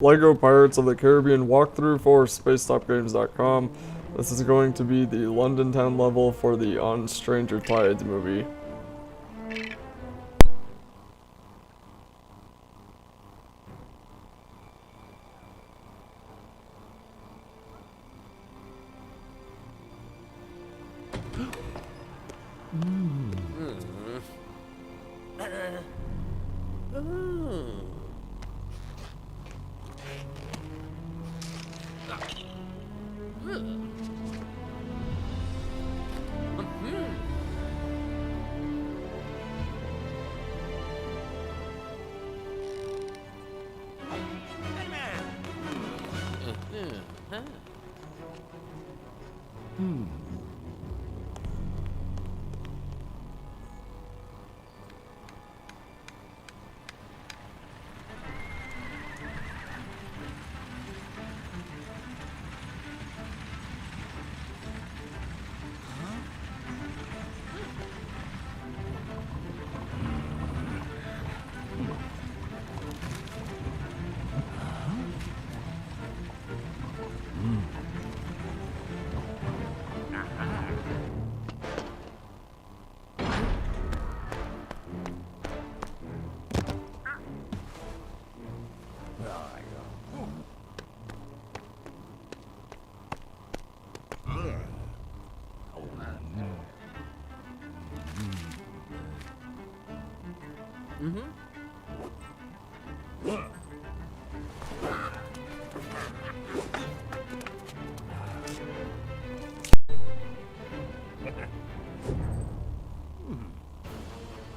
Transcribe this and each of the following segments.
LEGO Pirates of the Caribbean walkthrough for spacetopgames.com. This is going to be the London Town level for the On Stranger Tides movie.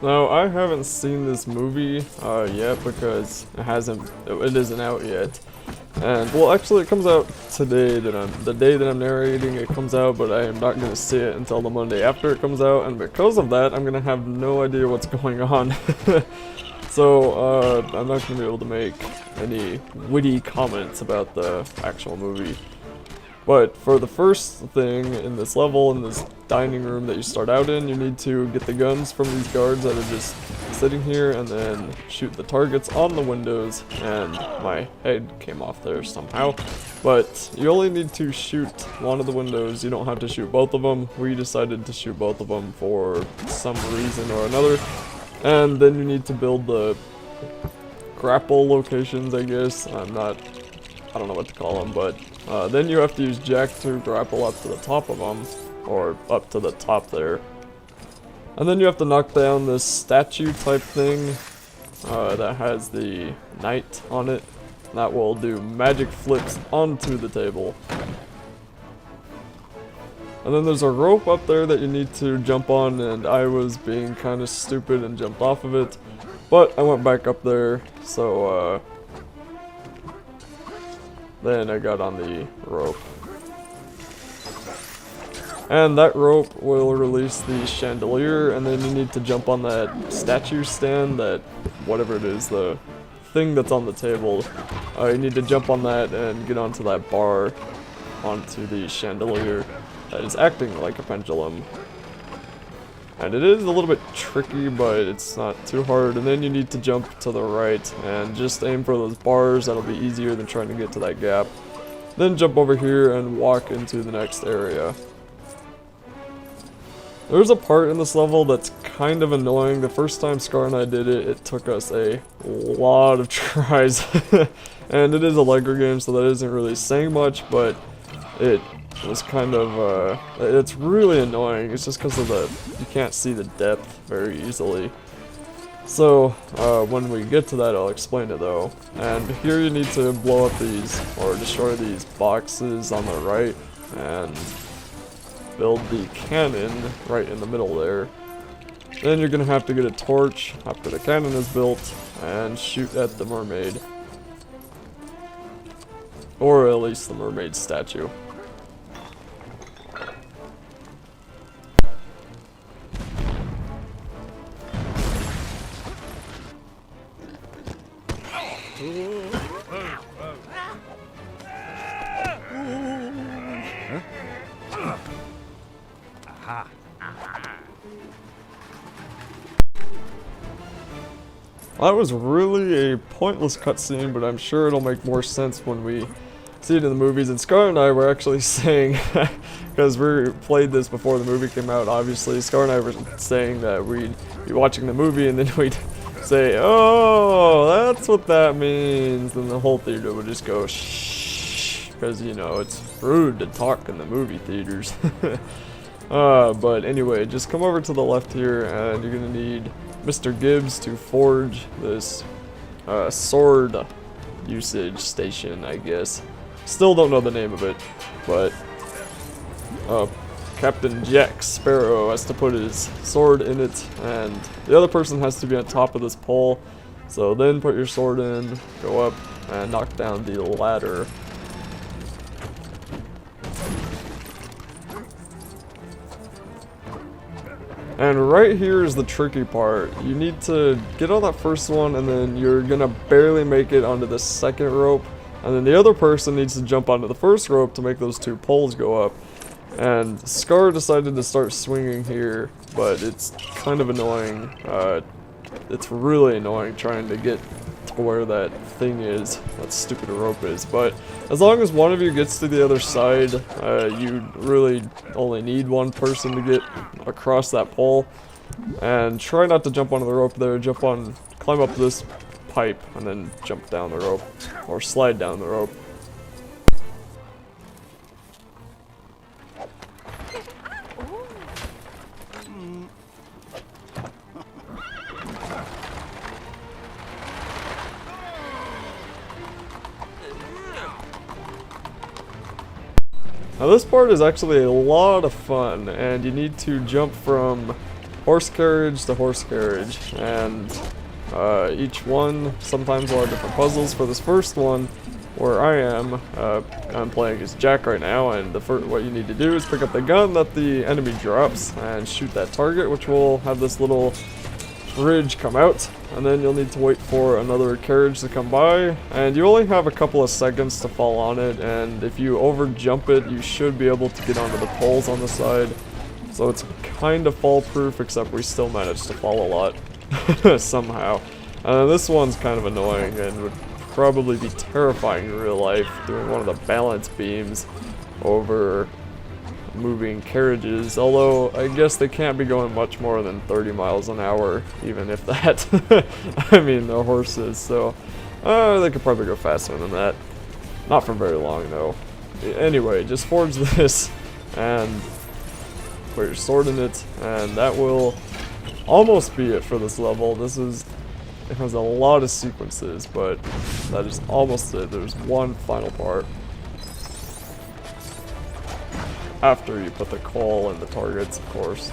Now, I haven't seen this movie yet because it isn't out yet. And, well, actually it comes out today, the day that I'm narrating it comes out, but I am not going to see it until the Monday after it comes out, and because of that, I'm going to have no idea what's going on. So, I'm not going to be able to make any witty comments about the actual movie. But for the first thing in this level, in this dining room that you start out in, you need to get the guns from these guards that are just sitting here and then shoot the targets on the windows, and my head came off there somehow. But you only need to shoot one of the windows, you don't have to shoot both of them. We decided to shoot both of them for some reason or another. And then you need to build the grapple locations, I guess. I don't know what to call them, but then you have to use Jack to grapple up to the top of them, or up to the top there. And then you have to knock down this statue type thing that has the knight on it. That will do magic flips onto the table. And then there's a rope up there that you need to jump on, and I was being kind of stupid and jumped off of it. But I went back up there, so then I got on the rope. And that rope will release the chandelier, and then you need to jump on that statue stand, that whatever it is, the thing that's on the table. You need to jump on that and get onto that bar, onto the chandelier that is acting like a pendulum. And it is a little bit tricky, but it's not too hard. And then you need to jump to the right and just aim for those bars. That'll be easier than trying to get to that gap. Then jump over here and walk into the next area. There's a part in this level that's kind of annoying. The first time Scar and I did it, it took us a lot of tries. And it is a LEGO game, so that isn't really saying much, but it was kind of, it's really annoying. It's just because of you can't see the depth very easily. So, when we get to that, I'll explain it though. And here you need to blow up these, or destroy these boxes on the right, and build the cannon right in the middle there. Then you're gonna have to get a torch after the cannon is built, and shoot at the mermaid. Or at least the mermaid statue. That was really a pointless cutscene, but I'm sure it'll make more sense when we see it in the movies. And Scar and I were actually saying, because we played this before the movie came out, obviously, Scar and I were saying that we'd be watching the movie and then we'd say, oh, that's what that means. Then the whole theater would just go, shh, because, you know, it's rude to talk in the movie theaters. But anyway, just come over to the left here and you're going to need Mr. Gibbs to forge this sword usage station, I guess. Still don't know the name of it, but Captain Jack Sparrow has to put his sword in it, and the other person has to be on top of this pole. So then put your sword in, go up, and knock down the ladder. And right here is the tricky part. You need to get on that first one, and then you're gonna barely make it onto the second rope. And then the other person needs to jump onto the first rope to make those two poles go up. And Scar decided to start swinging here, but it's kind of annoying. It's really annoying trying to get to where that thing is, that stupid rope is. But as long as one of you gets to the other side, you really only need one person to get across that pole. And try not to jump onto the rope there, climb up this pipe and then jump down the rope, or slide down the rope. Now this part is actually a lot of fun, and you need to jump from horse carriage to horse carriage, and each one sometimes will have different puzzles. For this first one, where I am, I'm playing as Jack right now, and what you need to do is pick up the gun that the enemy drops and shoot that target, which will have this little bridge come out, and then you'll need to wait for another carriage to come by, and you only have a couple of seconds to fall on it, and if you over jump it, you should be able to get onto the poles on the side. So it's kind of fall proof, except we still managed to fall a lot somehow. This one's kind of annoying and would probably be terrifying in real life, doing one of the balance beams over moving carriages, although I guess they can't be going much more than 30 miles an hour, even if that. I mean, they're horses, so they could probably go faster than that. Not for very long, though. Anyway, just forge this and put your sword in it, and that will almost be it for this level. It has a lot of sequences, but that is almost it. There's one final part after you put the coal in the targets, of course.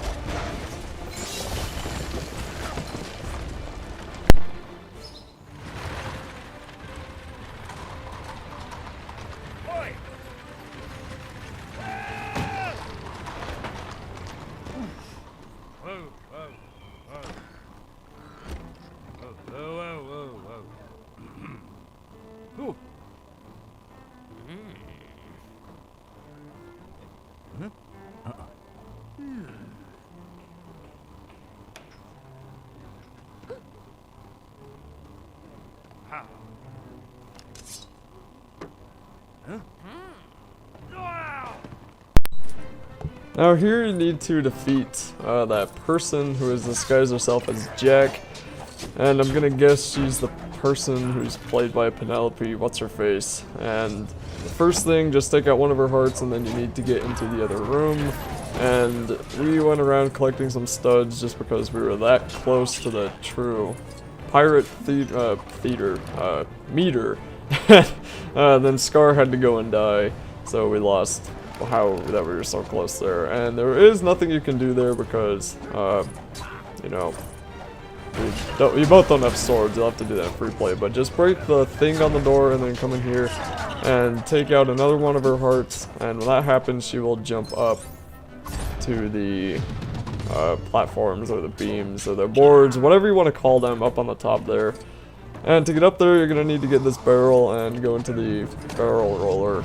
Now here you need to defeat that person who has disguised herself as Jack, and I'm gonna guess she's the person who's played by Penelope, what's-her-face. And the first thing, just take out one of her hearts, and then you need to get into the other room. And we went around collecting some studs just because we were that close to the true pirate meter. Then Scar had to go and die, so we lost that we were so close there. And there is nothing you can do there because, you know, you both don't have swords. You'll have to do that in free play, but just break the thing on the door and then come in here and take out another one of her hearts, and when that happens, she will jump up to the platforms or the beams or the boards, whatever you want to call them, up on the top there. And to get up there, you're going to need to get this barrel and go into the barrel roller.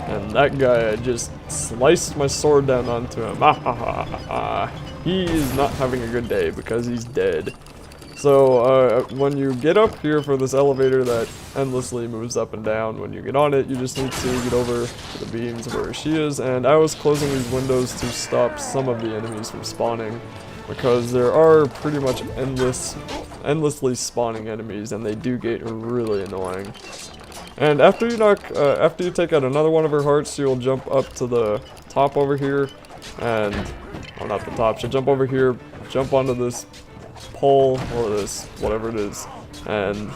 And that guy, I just sliced my sword down onto him. He is not having a good day because he's dead. So, when you get up here for this elevator that endlessly moves up and down, when you get on it, you just need to get over to the beams where she is, and I was closing these windows to stop some of the enemies from spawning, because there are pretty much endlessly spawning enemies, and they do get really annoying. And after you take out another one of her hearts, you'll jump up to the top over here, and, well, not the top, she'll jump over here, jump onto this pole, or this, whatever it is, and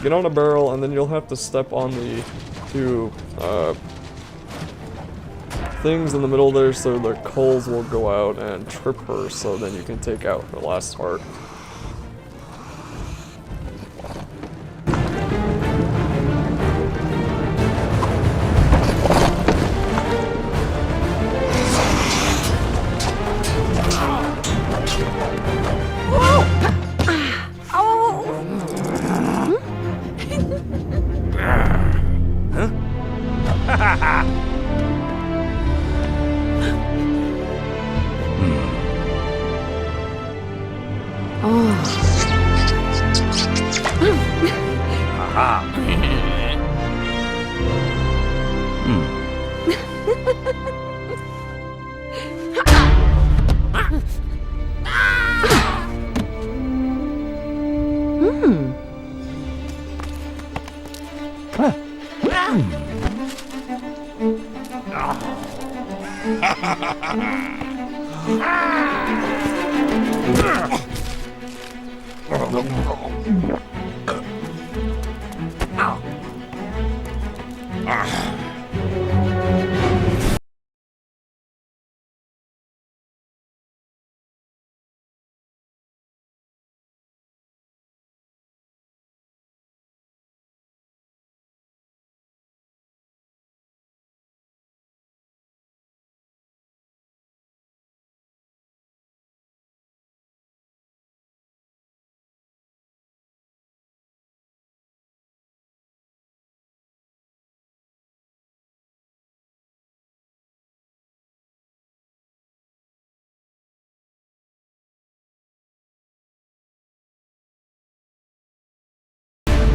get on a barrel, and then you'll have to step on the two things in the middle there so the coals will go out and trip her, so then you can take out her last heart.